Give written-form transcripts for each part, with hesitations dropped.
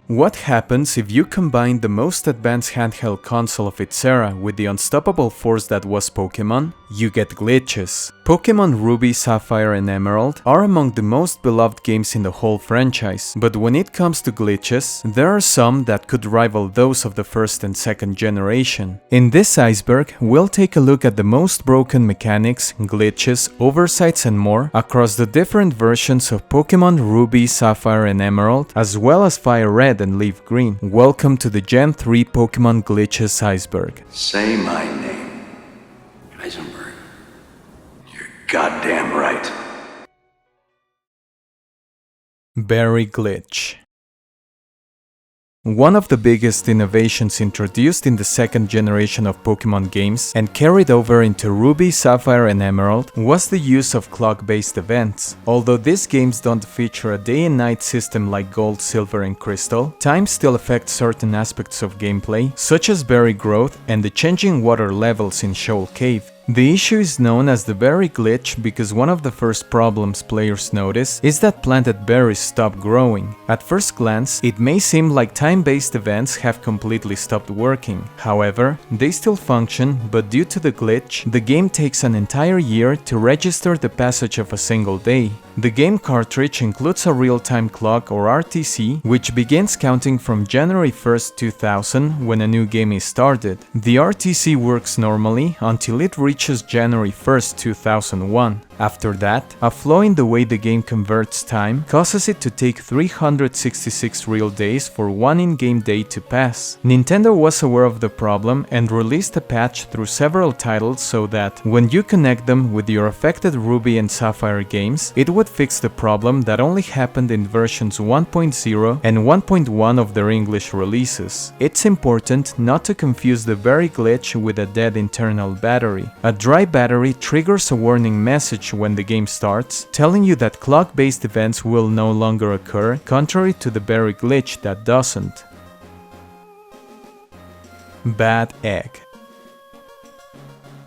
What happens if you combine the most advanced handheld console of its era with the unstoppable force that was Pokémon? You get glitches. Pokémon Ruby, Sapphire and Emerald are among the most beloved games in the whole franchise, but when it comes to glitches, there are some that could rival those of the first and second generation. In this Iceberg, we'll take a look at the most broken mechanics, glitches, oversights and more across the different versions of Pokémon Ruby, Sapphire and Emerald, as well as FireRed and LeafGreen. Welcome to the Gen 3 Pokémon Glitches Iceberg. Say my name, Eisenberg. You're goddamn right. Berry Glitch. One of the biggest innovations introduced in the second generation of Pokémon games and carried over into Ruby, Sapphire and Emerald was the use of clock-based events. Although these games don't feature a day and night system like Gold, Silver and Crystal, time still affects certain aspects of gameplay, such as berry growth and the changing water levels in Shoal Cave. The issue is known as the berry glitch because one of the first problems players notice is that planted berries stop growing. At first glance, it may seem like time-based events have completely stopped working. However, they still function, but due to the glitch, the game takes an entire year to register the passage of a single day. The game cartridge includes a real-time clock or RTC, which begins counting from January 1st, 2000 when a new game is started. The RTC works normally until it reaches January 1st, 2001. After that, a flaw in the way the game converts time causes it to take 366 real days for one in-game day to pass. Nintendo was aware of the problem and released a patch through several titles so that, when you connect them with your affected Ruby and Sapphire games, it would fix the problem that only happened in versions 1.0 and 1.1 of their English releases. It's important not to confuse the berry glitch with a dead internal battery. A dry battery triggers a warning message when the game starts, telling you that clock-based events will no longer occur, contrary to the berry glitch that doesn't. Bad Egg.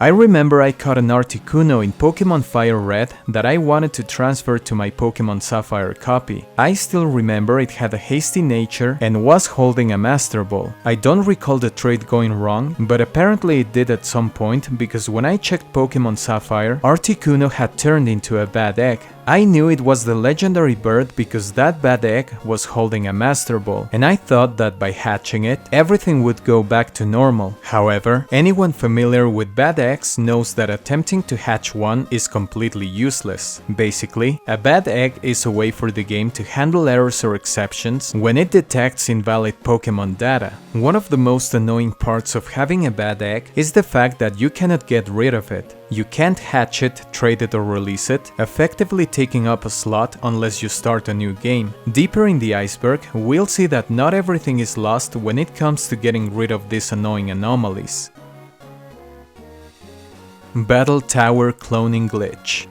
I remember I caught an Articuno in Pokémon FireRed that I wanted to transfer to my Pokémon Sapphire copy. I still remember it had a hasty nature and was holding a Master Ball. I don't recall the trade going wrong, but apparently it did at some point because when I checked Pokémon Sapphire, Articuno had turned into a bad egg. I knew it was the legendary bird because that bad egg was holding a Master Ball, and I thought that by hatching it, everything would go back to normal. However, anyone familiar with bad eggs knows that attempting to hatch one is completely useless. Basically, a bad egg is a way for the game to handle errors or exceptions when it detects invalid Pokémon data. One of the most annoying parts of having a bad egg is the fact that you cannot get rid of it. You can't hatch it, trade it or release it, effectively taking up a slot unless you start a new game. Deeper in the iceberg, we'll see that not everything is lost when it comes to getting rid of these annoying anomalies. Battle Tower Cloning Glitch.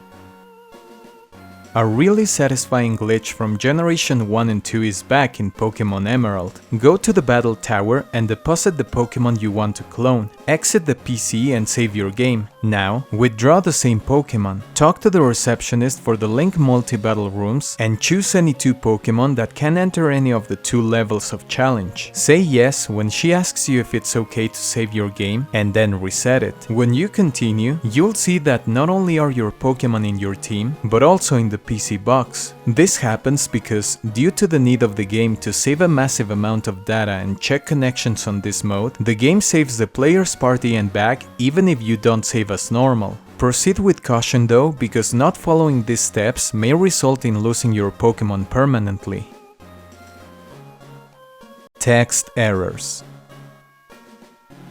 A really satisfying glitch from Generation 1 and 2 is back in Pokémon Emerald. Go to the Battle Tower and deposit the Pokémon you want to clone. Exit the PC and save your game. Now, withdraw the same Pokémon. Talk to the receptionist for the Link multi-battle rooms and choose any two Pokémon that can enter any of the two levels of challenge. Say yes when she asks you if it's okay to save your game and then reset it. When you continue, you'll see that not only are your Pokémon in your team, but also in the PC box. This happens because, due to the need of the game to save a massive amount of data and check connections on this mode, the game saves the player's party and bag even if you don't save as normal. Proceed with caution though, because not following these steps may result in losing your Pokémon permanently. Text errors.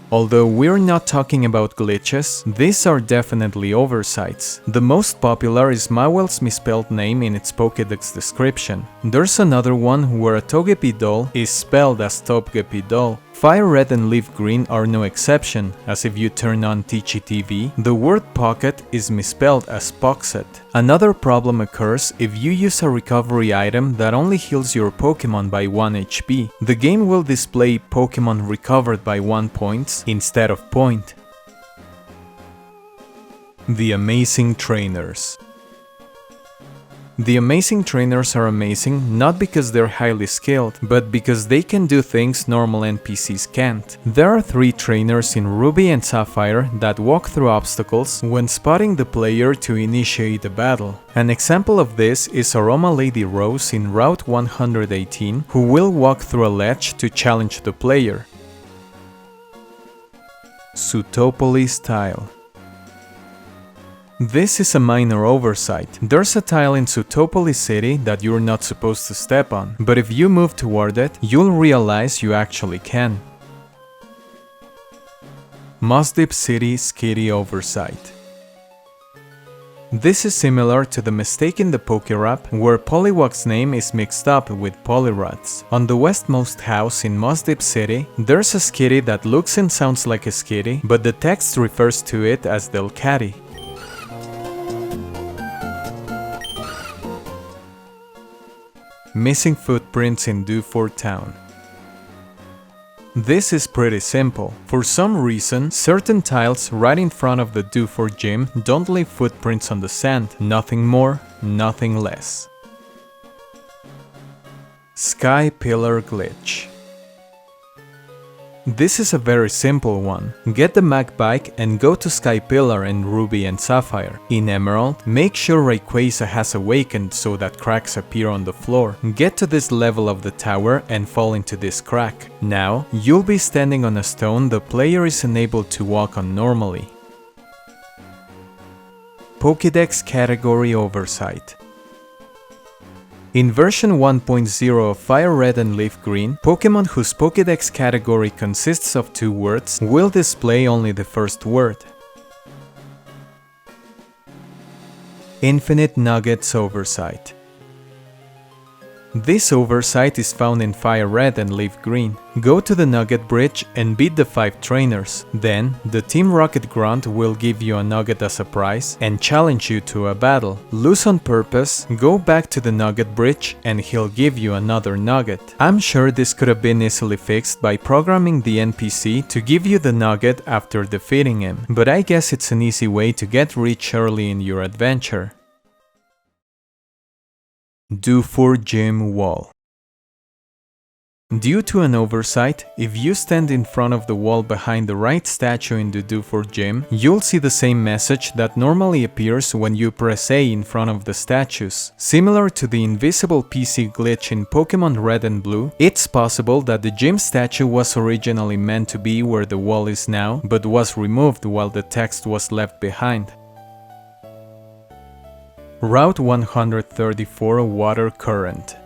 Although we're not talking about glitches, these are definitely oversights. The most popular is Mawel's misspelled name in its Pokédex description. There's another one where a Togepi doll is spelled as Togepi doll. FireRed and LeafGreen are no exception, as if you turn on Teachy TV, the word pocket is misspelled as Poxet. Another problem occurs if you use a recovery item that only heals your Pokémon by 1 HP. The game will display Pokémon recovered by 1 points instead of point. The Amazing Trainers. The amazing trainers are amazing not because they're highly skilled, but because they can do things normal NPCs can't. There are 3 trainers in Ruby and Sapphire that walk through obstacles when spotting the player to initiate a battle. An example of this is Aroma Lady Rose in Route 118, who will walk through a ledge to challenge the player. Sutopolis tile. This is a minor oversight. There's a tile in Sutopolis City that you're not supposed to step on, but if you move toward it, you'll realize you actually can. Mossdeep City Skitty oversight. This is similar to the mistake in the Pokérap, where Poliwag's name is mixed up with Poliwrath's. On the westmost house in Mossdeep City, there's a Skitty that looks and sounds like a Skitty, but the text refers to it as Delcatty. Missing footprints in Dewford Town. This is pretty simple. For some reason, certain tiles right in front of the Dewford gym don't leave footprints on the sand. Nothing more, nothing less. Sky Pillar Glitch. This is a very simple one. Get the Pike and go to Sky Pillar in Ruby and Sapphire. In Emerald, make sure Rayquaza has awakened so that cracks appear on the floor. Get to this level of the tower and fall into this crack. Now, you'll be standing on a stone the player is unable to walk on normally. Pokédex Category Oversight. In version 1.0 of FireRed and LeafGreen, Pokémon whose Pokédex category consists of 2 words will display only the first word. Infinite Nuggets Oversight. This oversight is found in FireRed and LeafGreen. Go to the Nugget Bridge and beat the 5 trainers. Then, the Team Rocket Grunt will give you a nugget as a prize and challenge you to a battle. Lose on purpose, go back to the Nugget Bridge and he'll give you another nugget. I'm sure this could have been easily fixed by programming the NPC to give you the nugget after defeating him, but I guess it's an easy way to get rich early in your adventure. Dewford Gym Wall. Due to an oversight, if you stand in front of the wall behind the right statue in the Dewford Gym, you'll see the same message that normally appears when you press A in front of the statues. Similar to the invisible PC glitch in Pokémon Red and Blue, it's possible that the gym statue was originally meant to be where the wall is now, but was removed while the text was left behind. Route 134 Water Current.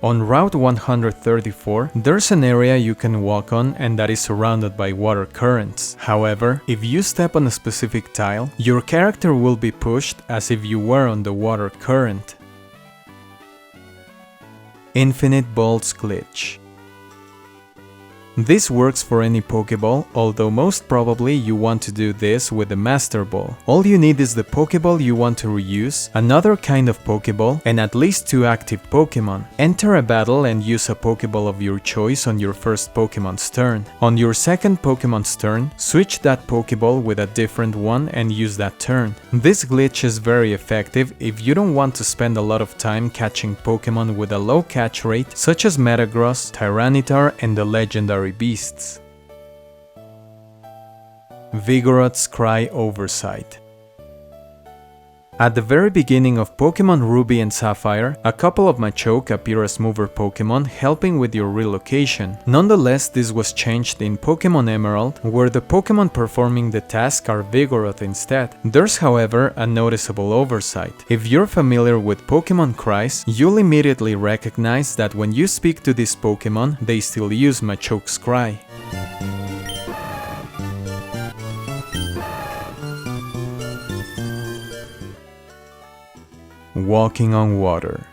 On Route 134, there's an area you can walk on and that is surrounded by water currents. However, if you step on a specific tile, your character will be pushed as if you were on the water current. Infinite Balls Glitch. This works for any Pokéball, although most probably you want to do this with the Master Ball. All you need is the Pokéball you want to reuse, another kind of Pokéball, and at least 2 active Pokémon. Enter a battle and use a Pokéball of your choice on your first Pokémon's turn. On your second Pokémon's turn, switch that Pokéball with a different one and use that turn. This glitch is very effective if you don't want to spend a lot of time catching Pokémon with a low catch rate, such as Metagross, Tyranitar, and the legendary beasts. Vigoroth's Cry Oversight. At the very beginning of Pokémon Ruby and Sapphire, a couple of Machoke appear as mover Pokémon helping with your relocation. Nonetheless, this was changed in Pokémon Emerald, where the Pokémon performing the task are Vigoroth instead. There's however a noticeable oversight. If you're familiar with Pokémon cries, you'll immediately recognize that when you speak to this Pokémon, they still use Machoke's cry. Walking on Water.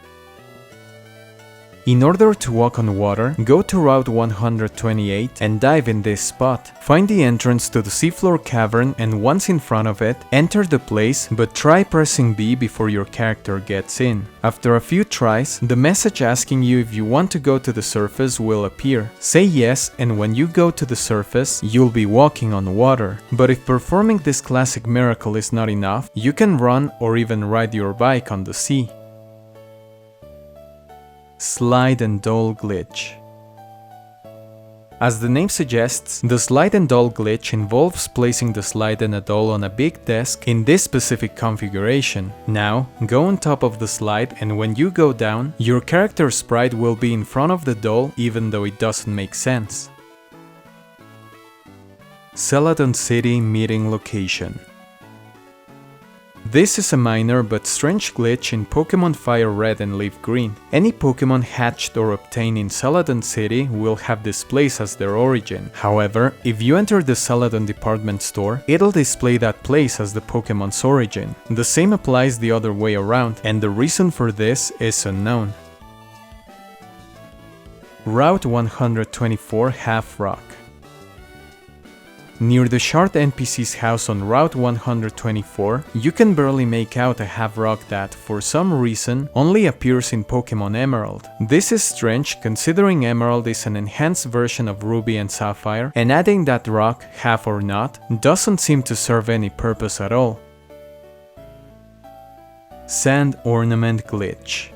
In order to walk on water, go to Route 128 and dive in this spot. Find the entrance to the seafloor cavern, and once in front of it, enter the place, but try pressing B before your character gets in. After a few tries, the message asking you if you want to go to the surface will appear. Say yes, and when you go to the surface, you'll be walking on water. But if performing this classic miracle is not enough, you can run or even ride your bike on the sea. Slide and Doll glitch. As the name suggests, the slide and doll glitch involves placing the slide and a doll on a big desk in this specific configuration. Now, go on top of the slide, and when you go down, your character's sprite will be in front of the doll, even though it doesn't make sense. Celadon City meeting location. This is a minor but strange glitch in Pokémon FireRed and LeafGreen. Any Pokémon hatched or obtained in Celadon City will have this place as their origin. However, if you enter the Celadon department store, it'll display that place as the Pokémon's origin. The same applies the other way around, and the reason for this is unknown. Route 124 Half Rock. Near the Shard NPC's house on Route 124, you can barely make out a half rock that, for some reason, only appears in Pokémon Emerald. This is strange considering Emerald is an enhanced version of Ruby and Sapphire, and adding that rock, half or not, doesn't seem to serve any purpose at all. Sand Ornament glitch.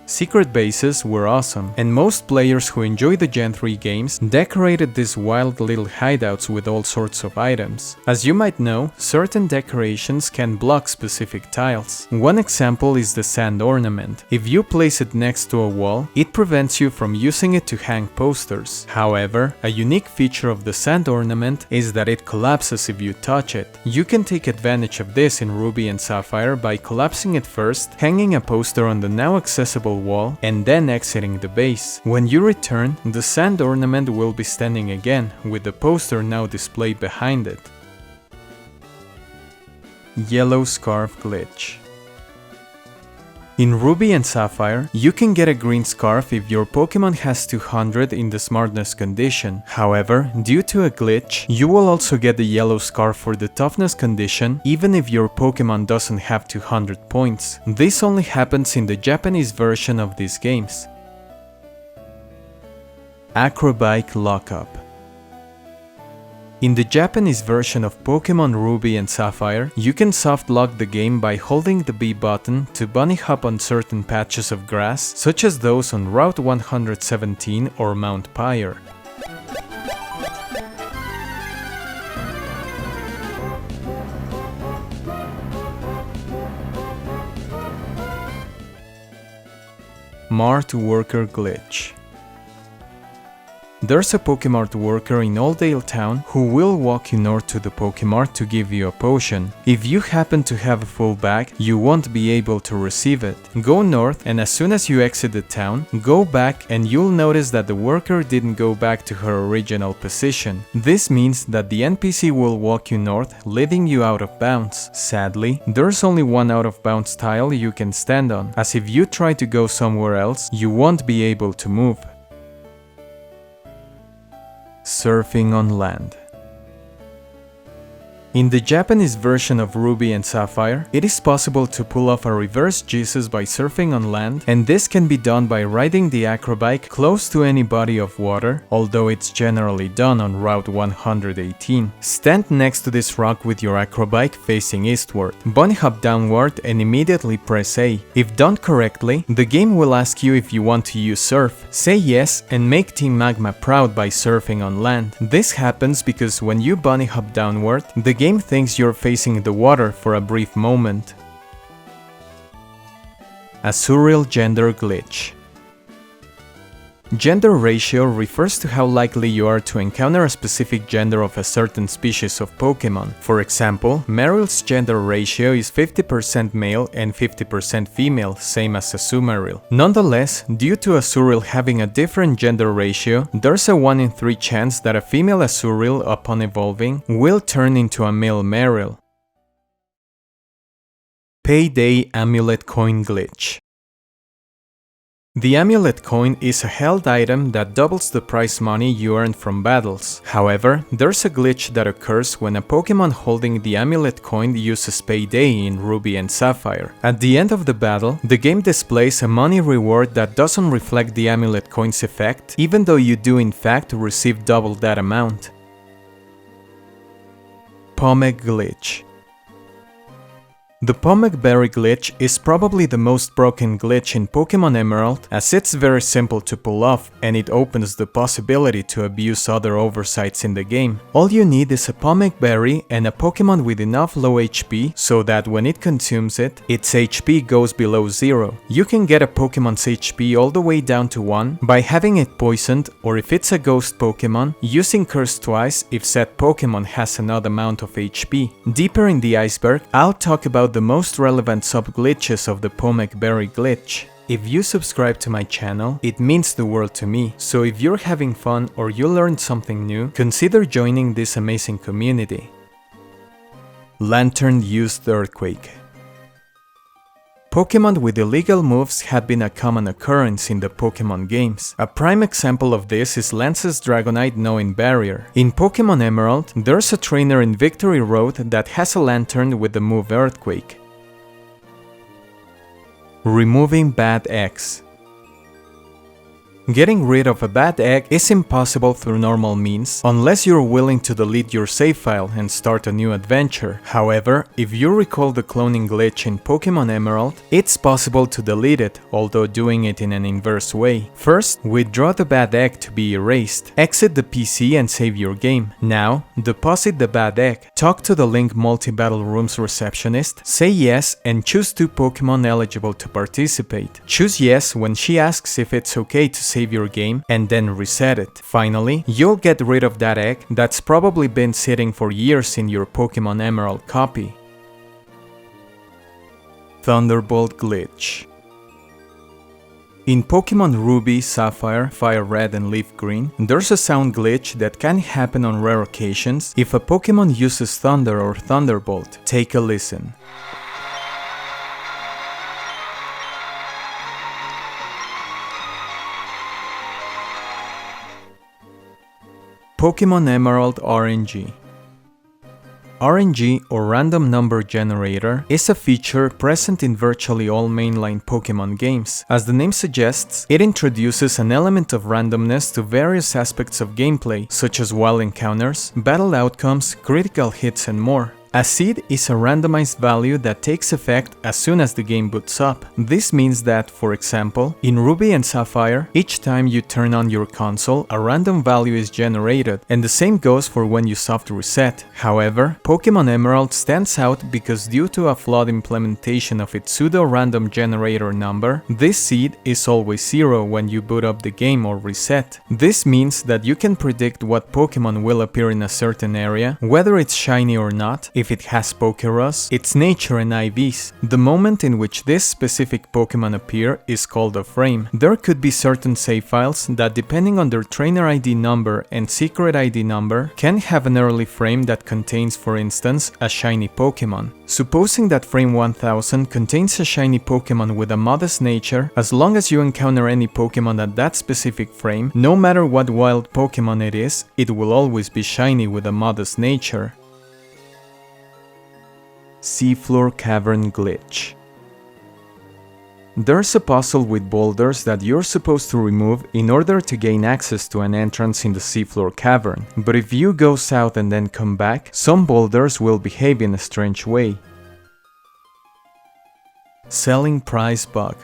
Secret bases were awesome, and most players who enjoy the Gen 3 games decorated these wild little hideouts with all sorts of items. As you might know, certain decorations can block specific tiles. One example is the sand ornament. If you place it next to a wall, it prevents you from using it to hang posters. However, a unique feature of the sand ornament is that it collapses if you touch it. You can take advantage of this in Ruby and Sapphire by collapsing it first, hanging a poster on the now accessible wall, and then exiting the base. When you return, the sand ornament will be standing again, with the poster now displayed behind it. Yellow Scarf glitch. In Ruby and Sapphire, you can get a green scarf if your Pokémon has 200 in the smartness condition. However, due to a glitch, you will also get the yellow scarf for the toughness condition even if your Pokémon doesn't have 200 points. This only happens in the Japanese version of these games. Acrobike lockup. In the Japanese version of Pokémon Ruby and Sapphire, you can soft lock the game by holding the B button to bunny hop on certain patches of grass, such as those on Route 117 or Mount Pyre. Mart Worker glitch. There's a Pokemart worker in Oldale Town who will walk you north to the Pokemart to give you a potion. If you happen to have a full bag, you won't be able to receive it. Go north, and as soon as you exit the town, go back and you'll notice that the worker didn't go back to her original position. This means that the NPC will walk you north, leading you out of bounds. Sadly, there's only one out of bounds tile you can stand on, as if you try to go somewhere else, you won't be able to move. Surfing on land. In the Japanese version of Ruby and Sapphire, it is possible to pull off a reverse Jesus by surfing on land, and this can be done by riding the acrobike close to any body of water, although it's generally done on Route 118. Stand next to this rock with your acrobike facing eastward. Bunny hop downward and immediately press A. If done correctly, the game will ask you if you want to use surf. Say yes and make Team Magma proud by surfing on land. This happens because when you bunny hop downward, the game thinks you're facing the water for a brief moment. A surreal gender glitch. Gender ratio refers to how likely you are to encounter a specific gender of a certain species of Pokémon. For example, Meryl's gender ratio is 50% male and 50% female, same as Azumarill. Nonetheless, due to Azurill having a different gender ratio, there's a 1 in 3 chance that a female Azurill, upon evolving, will turn into a male Meryl. Payday Amulet Coin glitch. The amulet coin is a held item that doubles the prize money you earn from battles. However, there's a glitch that occurs when a Pokémon holding the amulet coin uses Payday in Ruby and Sapphire. At the end of the battle, the game displays a money reward that doesn't reflect the amulet coin's effect, even though you do in fact receive double that amount. Pomek glitch. The Pomek Berry glitch is probably the most broken glitch in Pokémon Emerald, as it's very simple to pull off and it opens the possibility to abuse other oversights in the game. All you need is a Pomek Berry and a Pokémon with enough low HP so that when it consumes it, its HP goes below 0. You can get a Pokémon's HP all the way down to 1 by having it poisoned, or if it's a ghost Pokémon, using Curse twice if said Pokémon has an odd amount of HP. Deeper in the Iceberg, I'll talk about the most relevant sub-glitches of the Pomek Berry glitch. If you subscribe to my channel, it means the world to me, so if you're having fun or you learned something new, consider joining this amazing community. Lantern-used earthquake. Pokémon with illegal moves had been a common occurrence in the Pokémon games. A prime example of this is Lance's Dragonite Knowing Barrier. In Pokémon Emerald, there's a trainer in Victory Road that has a lantern with the move Earthquake. Removing bad eggs. Getting rid of a bad egg is impossible through normal means, unless you're willing to delete your save file and start a new adventure. However, if you recall the cloning glitch in Pokémon Emerald, it's possible to delete it, although doing it in an inverse way. First, withdraw the bad egg to be erased. Exit the PC and save your game. Now, deposit the bad egg. Talk to the Link Multi-Battle Room's receptionist, say yes, and choose 2 Pokémon eligible to participate. Choose yes when she asks if it's okay to save your game, and then reset it. Finally, you'll get rid of that egg that's probably been sitting for years in your Pokémon Emerald copy. Thunderbolt glitch. In Pokémon Ruby, Sapphire, FireRed and LeafGreen, there's a sound glitch that can happen on rare occasions if a Pokémon uses Thunder or Thunderbolt. Take a listen. Pokémon Emerald RNG. RNG, or Random Number Generator, is a feature present in virtually all mainline Pokémon games. As the name suggests, it introduces an element of randomness to various aspects of gameplay, such as wild encounters, battle outcomes, critical hits and more. A seed is a randomized value that takes effect as soon as the game boots up. This means that, for example, in Ruby and Sapphire, each time you turn on your console, a random value is generated, and the same goes for when you soft reset. However, Pokémon Emerald stands out because due to a flawed implementation of its pseudo-random generator number, this seed is always 0 when you boot up the game or reset. This means that you can predict what Pokémon will appear in a certain area, whether it's shiny or not, if it has Pokéros, its nature and IVs. The moment in which this specific Pokémon appear is called a frame. There could be certain save files that, depending on their trainer ID number and secret ID number, can have an early frame that contains, for instance, a shiny Pokémon. Supposing that frame 1000 contains a shiny Pokémon with a modest nature, as long as you encounter any Pokémon at that specific frame, no matter what wild Pokémon it is, it will always be shiny with a modest nature. Seafloor Cavern glitch. There's a puzzle with boulders that you're supposed to remove in order to gain access to an entrance in the seafloor cavern, but if you go south and then come back, some boulders will behave in a strange way. Selling price bug.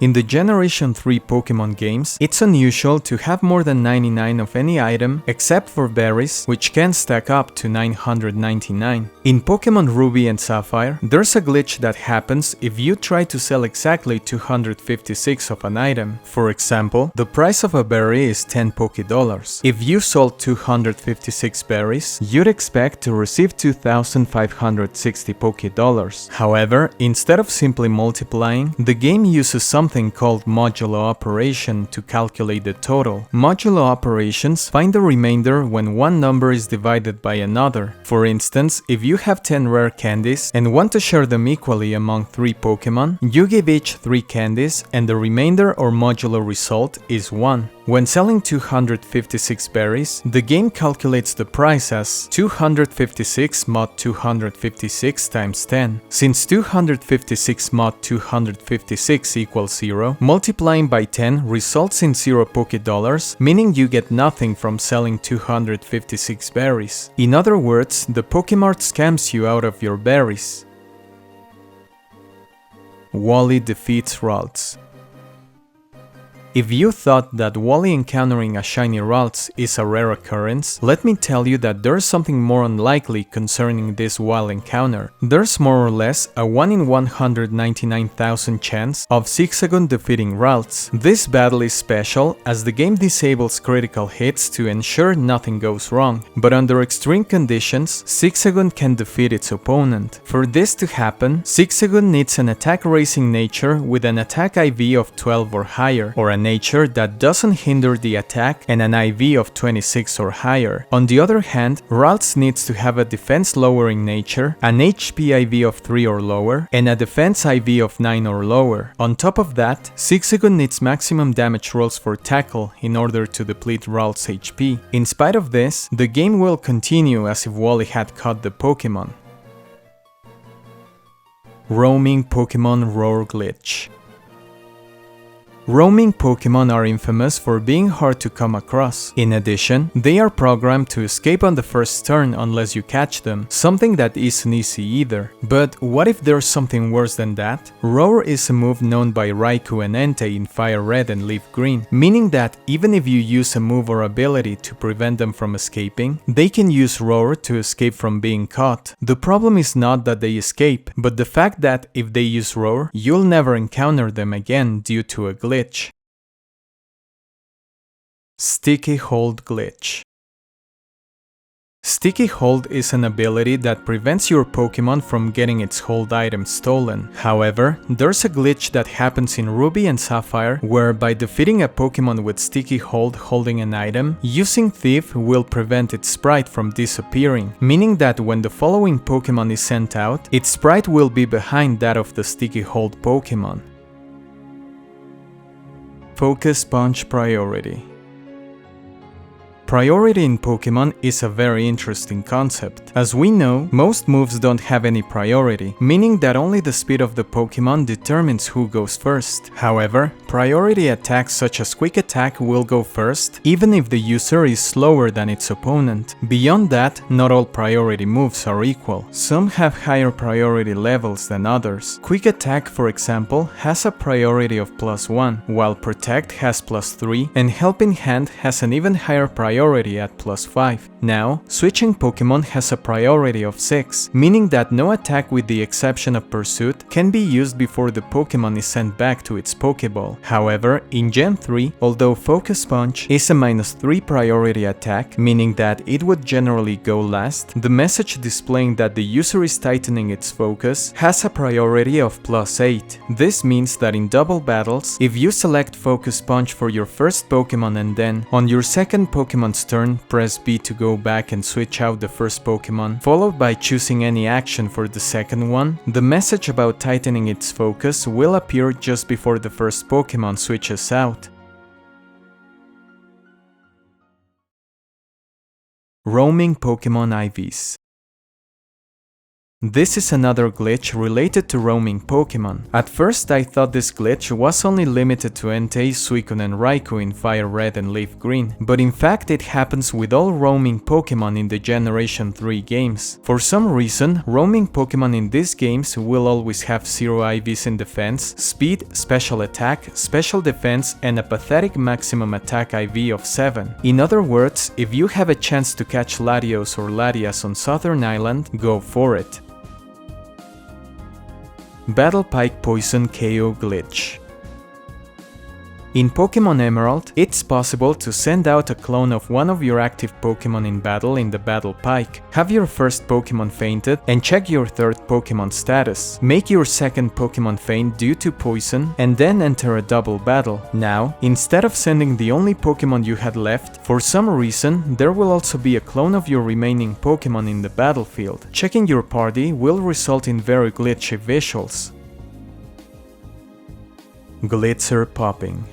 In the Generation 3 Pokémon games, it's unusual to have more than 99 of any item, except for berries, which can stack up to 999. In Pokémon Ruby and Sapphire, there's a glitch that happens if you try to sell exactly 256 of an item. For example, the price of a berry is 10 Pokédollars. If you sold 256 berries, you'd expect to receive 2,560 Pokédollars. However, instead of simply multiplying, the game uses some something called modulo operation to calculate the total. Modulo operations find the remainder when one number is divided by another. For instance, if you have 10 rare candies and want to share them equally among 3 Pokémon, you give each 3 candies and the remainder or modulo result is 1. When selling 256 berries, the game calculates the price as 256 mod 256 times 10. Since 256 mod 256 equals 0, multiplying by 10 results in 0 Pokédollars, meaning you get nothing from selling 256 berries. In other words, the Pokémart scams you out of your berries. Wally defeats Ralts. If you thought that Wally encountering a shiny Ralts is a rare occurrence, let me tell you that there's something more unlikely concerning this wild encounter. There's more or less a 1 in 199,000 chance of Zigzagoon defeating Ralts. This battle is special as the game disables critical hits to ensure nothing goes wrong, but under extreme conditions, Zigzagoon can defeat its opponent. For this to happen, Zigzagoon needs an attack racing nature with an attack IV of 12 or higher, or a nature that doesn't hinder the attack and an IV of 26 or higher. On the other hand, Ralts needs to have a defense lowering nature, an HP IV of 3 or lower, and a defense IV of 9 or lower. On top of that, Zigzagoon needs maximum damage rolls for tackle in order to deplete Ralts' HP. In spite of this, the game will continue as if Wally had caught the Pokémon. Roaming Pokémon Roar Glitch. Roaming Pokémon are infamous for being hard to come across. In addition, they are programmed to escape on the first turn unless you catch them, something that isn't easy either. But what if there's something worse than that? Roar is a move known by Raikou and Entei in FireRed and LeafGreen, meaning that even if you use a move or ability to prevent them from escaping, they can use Roar to escape from being caught. The problem is not that they escape, but the fact that if they use Roar, you'll never encounter them again due to a glitch. Sticky Hold Glitch. Sticky Hold is an ability that prevents your Pokémon from getting its hold item stolen. However, there's a glitch that happens in Ruby and Sapphire where by defeating a Pokémon with Sticky Hold holding an item, using Thief will prevent its sprite from disappearing, meaning that when the following Pokémon is sent out, its sprite will be behind that of the Sticky Hold Pokémon. Focus Punch Priority. Priority in Pokémon is a very interesting concept. As we know, most moves don't have any priority, meaning that only the speed of the Pokémon determines who goes first. However, priority attacks such as Quick Attack will go first, even if the user is slower than its opponent. Beyond that, not all priority moves are equal. Some have higher priority levels than others. Quick Attack, for example, has a priority of +1, while Protect has +3, and Helping Hand has an even higher priority at +5. Now, switching Pokémon has a priority of 6, meaning that no attack with the exception of Pursuit can be used before the Pokémon is sent back to its Pokéball. However, in Gen 3, although Focus Punch is a -3 priority attack, meaning that it would generally go last, the message displaying that the user is tightening its focus has a priority of +8. This means that in double battles, if you select Focus Punch for your first Pokémon and then, on your second Pokémon's turn, press B to go back and switch out the first Pokémon, followed by choosing any action for the second one, the message about tightening its focus will appear just before the first Pokémon switches out. Roaming Pokémon IVs. This is another glitch related to roaming Pokémon. At first I thought this glitch was only limited to Entei, Suicune and Raikou in FireRed and LeafGreen, but in fact it happens with all roaming Pokémon in the Generation 3 games. For some reason, roaming Pokémon in these games will always have 0 IVs in defense, speed, special attack, special defense and a pathetic maximum attack IV of 7. In other words, if you have a chance to catch Latios or Latias on Southern Island, go for it. Battle Pike Poison KO Glitch. In Pokémon Emerald, it's possible to send out a clone of one of your active Pokémon in battle in the battle Pike. Have your first Pokémon fainted and check your third Pokémon status. Make your second Pokémon faint due to poison and then enter a double battle. Now, instead of sending the only Pokémon you had left, for some reason there will also be a clone of your remaining Pokémon in the battlefield. Checking your party will result in very glitchy visuals. Glitzer popping.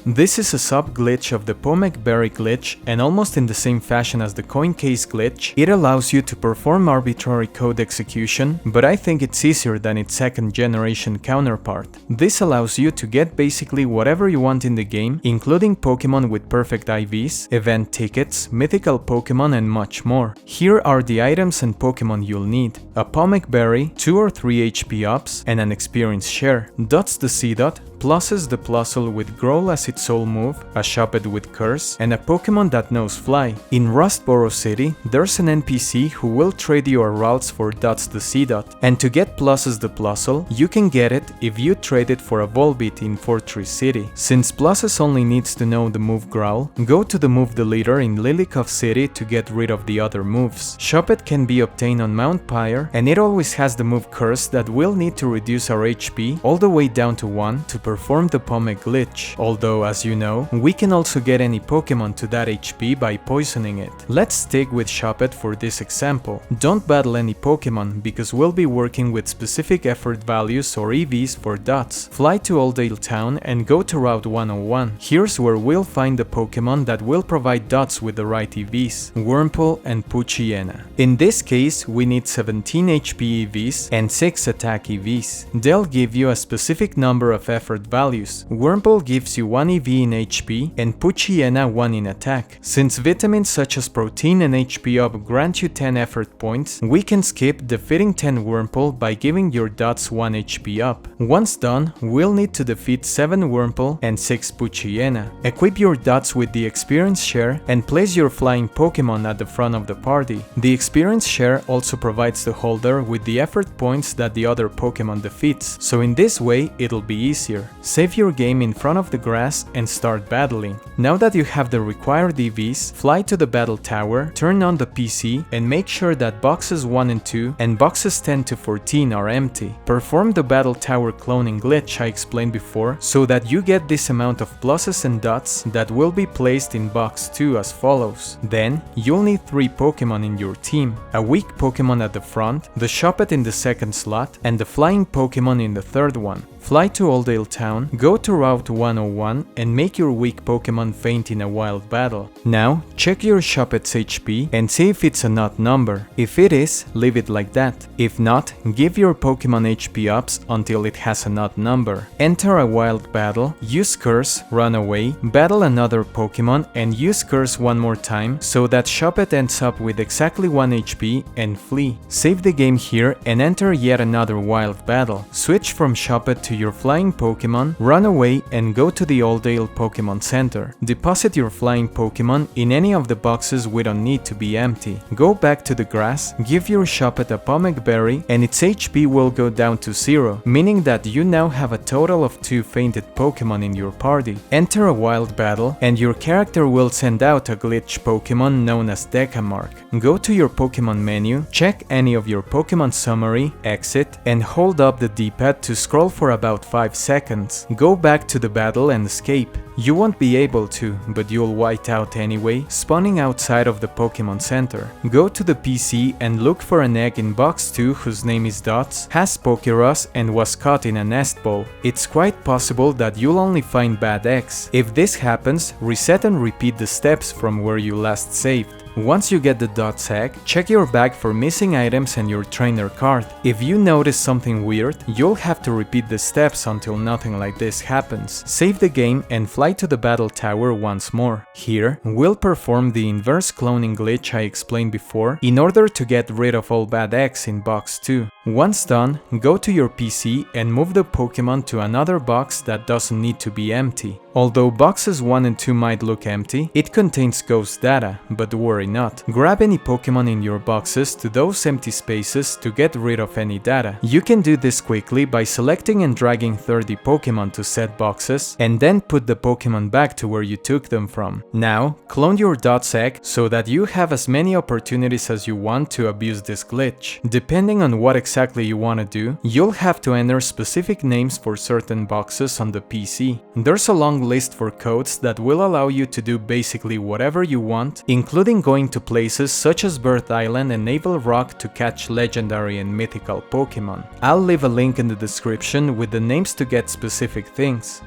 This is a sub-glitch of the Pomek Berry glitch, and almost in the same fashion as the coin case glitch, it allows you to perform arbitrary code execution, but I think it's easier than its second generation counterpart. This allows you to get basically whatever you want in the game, including Pokémon with perfect IVs, event tickets, mythical Pokémon and much more. Here are the items and Pokémon you'll need: a Pomek Berry, 2 or 3 HP ups, and an experience share. Dots the C-Dot, pluses the Plusle with Growl as its sole move, a Shuppet with Curse, and a Pokémon that knows Fly. In Rustboro City, there's an NPC who will trade you a Ralts for Dots the C-Dot, and to get pluses the Plusle, you can get it if you trade it for a Volbeat in Fortress City. Since pluses only needs to know the move Growl, go to the move deleter in Lilycove City to get rid of the other moves. Shuppet can be obtained on Mount Pyre, and it always has the move Curse that will need to reduce our HP all the way down to 1 to perform the Pomek glitch, although as you know, we can also get any Pokémon to that HP by poisoning it. Let's stick with Shuppet for this example. Don't battle any Pokémon because we'll be working with specific effort values or EVs for dots. Fly to Oldale Town and go to Route 101. Here's where we'll find the Pokémon that will provide dots with the right EVs: Wurmple and Poochyena. In this case, we need 17 HP EVs and 6 attack EVs. They'll give you a specific number of effort values. Wurmple gives you 1 EV in HP and Poochyena 1 in attack. Since vitamins such as protein and HP up grant you 10 effort points, we can skip defeating 10 Wurmple by giving your dots 1 HP up. Once done, we'll need to defeat 7 Wurmple and 6 Poochyena. Equip your dots with the experience share and place your flying Pokémon at the front of the party. The experience share also provides the holder with the effort points that the other Pokémon defeats, so in this way it'll be easier. Save your game in front of the grass and start battling. Now that you have the required EVs, fly to the battle tower, turn on the PC and make sure that boxes 1 and 2 and boxes 10 to 14 are empty. Perform the battle tower cloning glitch I explained before so that you get this amount of pluses and dots that will be placed in box 2 as follows. Then, you'll need 3 Pokémon in your team: a weak Pokémon at the front, the Shuppet in the second slot, and the flying Pokémon in the third one. Fly to Oldale Town, go to Route 101 and make your weak Pokémon faint in a wild battle. Now, check your Shuppet's HP and see if it's an odd number. If it is, leave it like that. If not, give your Pokémon HP ups until it has an odd number. Enter a wild battle, use Curse, run away, battle another Pokémon and use Curse one more time so that Shuppet ends up with exactly 1 HP and flee. Save the game here and enter yet another wild battle. Switch from Shuppet to your flying Pokémon, run away and go to the Oldale Pokémon Center. Deposit your flying Pokémon in any of the boxes we don't need to be empty. Go back to the grass, give your Shuppet a Pomek Berry and its HP will go down to 0, meaning that you now have a total of 2 fainted Pokémon in your party. Enter a wild battle and your character will send out a glitch Pokémon known as Decamark. Go to your Pokémon menu, check any of your Pokémon summary, exit, and hold up the D-pad to scroll for about 5 seconds. Go back to the battle and escape. You won't be able to, but you'll white out anyway, spawning outside of the Pokémon Center. Go to the PC and look for an egg in box 2 whose name is Dots, has Pokéross and was caught in a nest ball. It's quite possible that you'll only find bad eggs. If this happens, reset and repeat the steps from where you last saved. Once you get the Dots egg, check your bag for missing items and your trainer card. If you notice something weird, you'll have to repeat the steps until nothing like this happens. Save the game and fly to the battle tower once more. Here, we'll perform the inverse cloning glitch I explained before in order to get rid of all bad eggs in box 2. Once done, go to your PC and move the Pokémon to another box that doesn't need to be empty. Although boxes 1 and 2 might look empty, it contains ghost data, but worry worry not. Grab any Pokémon in your boxes to those empty spaces to get rid of any data. You can do this quickly by selecting and dragging 30 Pokémon to set boxes, and then put the Pokémon back to where you took them from. Now, clone your .egg so that you have as many opportunities as you want to abuse this glitch. Depending on what exactly you want to do, you'll have to enter specific names for certain boxes on the PC. There's a long list for codes that will allow you to do basically whatever you want, including going to places such as Bird Island and Naval Rock to catch legendary and mythical Pokémon. I'll leave a link in the description with the names to get specific things.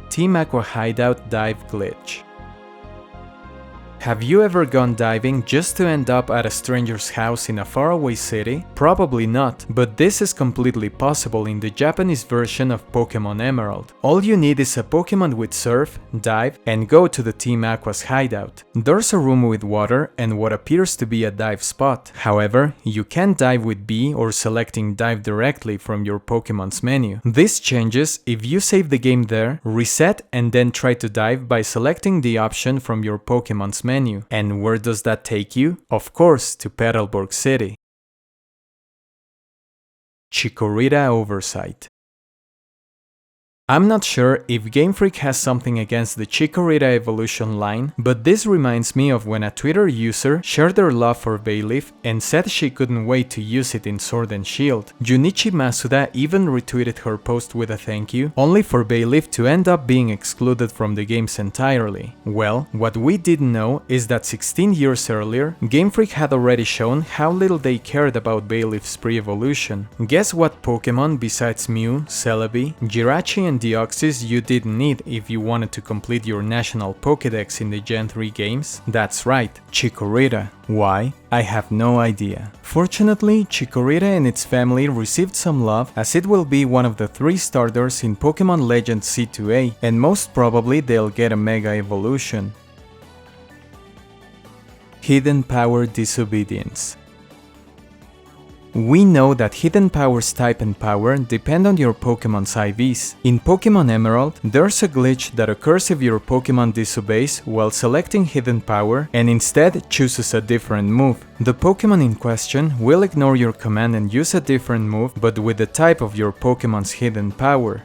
Team Aqua Hideout Dive Glitch. Have you ever gone diving just to end up at a stranger's house in a faraway city? Probably not, but this is completely possible in the Japanese version of Pokémon Emerald. All you need is a Pokémon with Surf, Dive, and go to the Team Aqua's hideout. There's a room with water and what appears to be a dive spot. However, you can dive with B or selecting Dive directly from your Pokémon's menu. This changes if you save the game there, reset, and then try to dive by selecting the option from your Pokémon's menu. And where does that take you? Of course, to Petalburg City. Chikorita Oversight. I'm not sure if Game Freak has something against the Chikorita evolution line, but this reminds me of when a Twitter user shared their love for Bayleaf and said she couldn't wait to use it in Sword and Shield. Junichi Masuda even retweeted her post with a thank you, only for Bayleaf to end up being excluded from the games entirely. Well, what we didn't know is that 16 years earlier, Game Freak had already shown how little they cared about Bayleaf's pre-evolution. Guess what Pokémon besides Mew, Celebi, Jirachi, and Deoxys you didn't need if you wanted to complete your national Pokédex in the Gen 3 games? That's right, Chikorita. Why? I have no idea. Fortunately, Chikorita and its family received some love, as it will be one of the 3 starters in Pokémon Legends C2A, and most probably they'll get a Mega Evolution. Hidden Power Disobedience. We know that hidden powers type and power depend on your Pokémon's IVs. In Pokémon Emerald, there's a glitch that occurs if your Pokémon disobeys while selecting hidden power and instead chooses a different move. The Pokémon in question will ignore your command and use a different move, but with the type of your Pokémon's hidden power.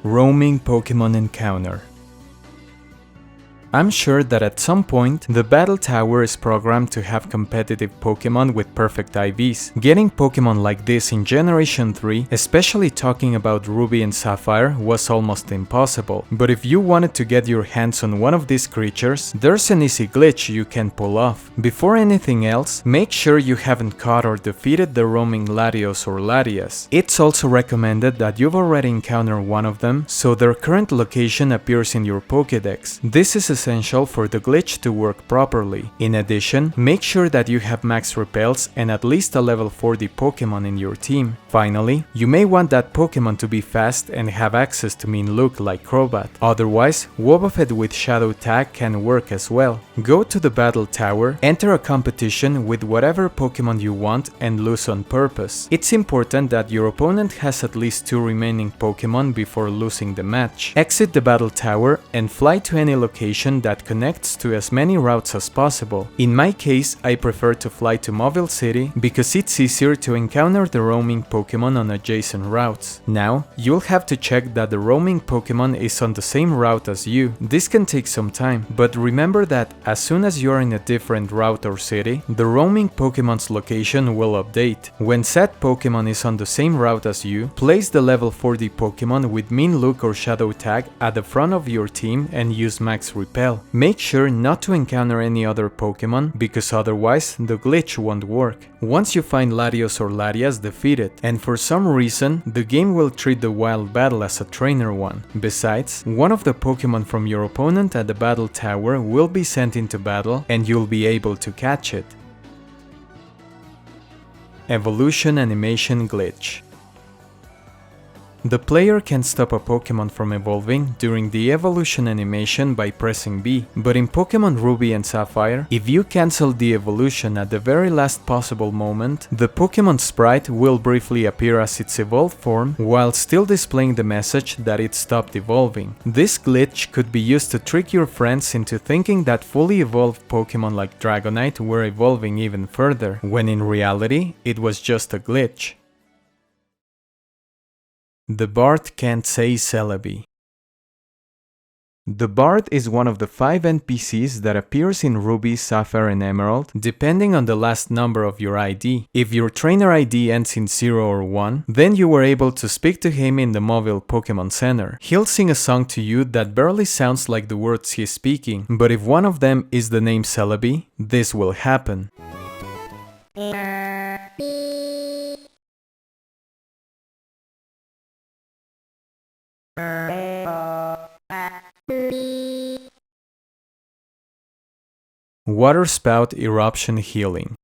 Roaming Pokémon Encounter. I'm sure that at some point, the Battle Tower is programmed to have competitive Pokémon with perfect IVs. Getting Pokémon like this in Generation 3, especially talking about Ruby and Sapphire, was almost impossible. But if you wanted to get your hands on one of these creatures, there's an easy glitch you can pull off. Before anything else, make sure you haven't caught or defeated the roaming Latios or Latias. It's also recommended that you've already encountered one of them, so their current location appears in your Pokédex. This is essential for the glitch to work properly. In addition, make sure that you have max repels and at least a level 40 Pokémon in your team. Finally, you may want that Pokémon to be fast and have access to mean look like Crobat. Otherwise, Wobbuffet with Shadow Tag can work as well. Go to the Battle Tower, enter a competition with whatever Pokémon you want and lose on purpose. It's important that your opponent has at least 2 remaining Pokémon before losing the match. Exit the Battle Tower and fly to any location that connects to as many routes as possible. In my case, I prefer to fly to Mobile City because it's easier to encounter the roaming Pokémon on adjacent routes. Now, you'll have to check that the roaming Pokémon is on the same route as you. This can take some time, but remember that as soon as you're in a different route or city, the roaming Pokémon's location will update. When said Pokémon is on the same route as you, place the level 40 Pokémon with Mean Look or Shadow Tag at the front of your team and use max repel. Make sure not to encounter any other Pokémon because otherwise the glitch won't work. Once you find Latios or Latias, defeat it, and for some reason the game will treat the wild battle as a trainer one. Besides, one of the Pokémon from your opponent at the Battle Tower will be sent into battle and you'll be able to catch it. Evolution Animation Glitch. The player can stop a Pokémon from evolving during the evolution animation by pressing B, but in Pokémon Ruby and Sapphire, if you cancel the evolution at the very last possible moment, the Pokémon sprite will briefly appear as its evolved form while still displaying the message that it stopped evolving. This glitch could be used to trick your friends into thinking that fully evolved Pokémon like Dragonite were evolving even further, when in reality, it was just a glitch. The Bard can't say Celebi. The Bard is one of the 5 NPCs that appears in Ruby, Sapphire and Emerald, depending on the last number of your ID. If your trainer ID ends in 0 or 1, then you were able to speak to him in the mobile Pokémon Center. He'll sing a song to you that barely sounds like the words he's speaking, but if one of them is the name Celebi, this will happen. Water Spout Eruption Healing.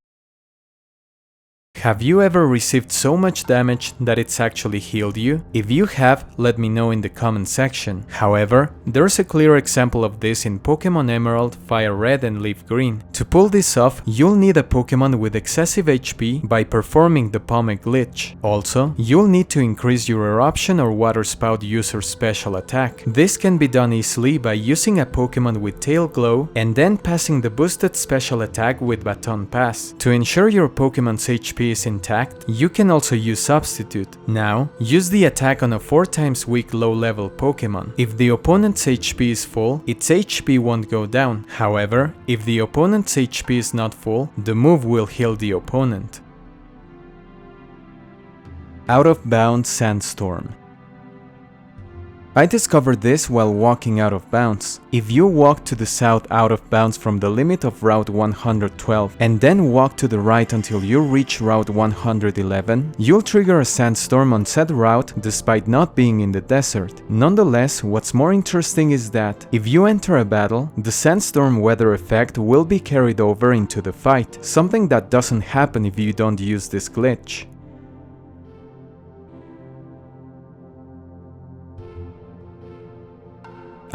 Have you ever received so much damage that it's actually healed you? If you have, let me know in the comment section. However, there's a clear example of this in Pokémon Emerald, FireRed and LeafGreen. To pull this off, you'll need a Pokémon with excessive HP by performing the Pomme glitch. Also, you'll need to increase your Eruption or Water Spout user's special attack. This can be done easily by using a Pokémon with Tail Glow and then passing the boosted special attack with Baton Pass. To ensure your Pokémon's HP is intact, you can also use Substitute. Now, use the attack on a 4 times weak low-level Pokémon. If the opponent's HP is full, its HP won't go down. However, if the opponent's HP is not full, the move will heal the opponent. Out of Bounds Sandstorm. I discovered this while walking out of bounds. If you walk to the south out of bounds from the limit of Route 112 and then walk to the right until you reach Route 111, you'll trigger a sandstorm on said route despite not being in the desert. Nonetheless, what's more interesting is that if you enter a battle, the sandstorm weather effect will be carried over into the fight, something that doesn't happen if you don't use this glitch.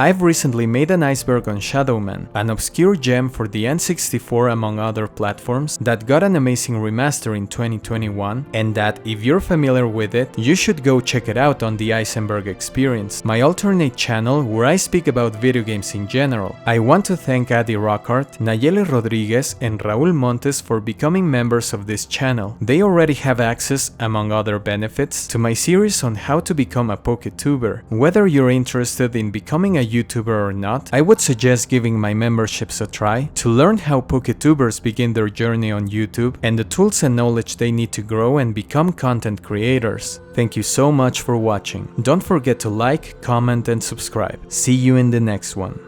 I've recently made an Iceberg on Shadowman, an obscure gem for the N64 among other platforms that got an amazing remaster in 2021, and that, if you're familiar with it, you should go check it out on the Eisenberg Experience, my alternate channel where I speak about video games in general. I want to thank Adi Rockhart, Nayeli Rodriguez and Raul Montes for becoming members of this channel. They already have access, among other benefits, to my series on how to become a PokeTuber. Whether you're interested in becoming a YouTuber or not, I would suggest giving my memberships a try to learn how PokeTubers begin their journey on YouTube and the tools and knowledge they need to grow and become content creators. Thank you so much for watching. Don't forget to like, comment and subscribe. See you in the next one.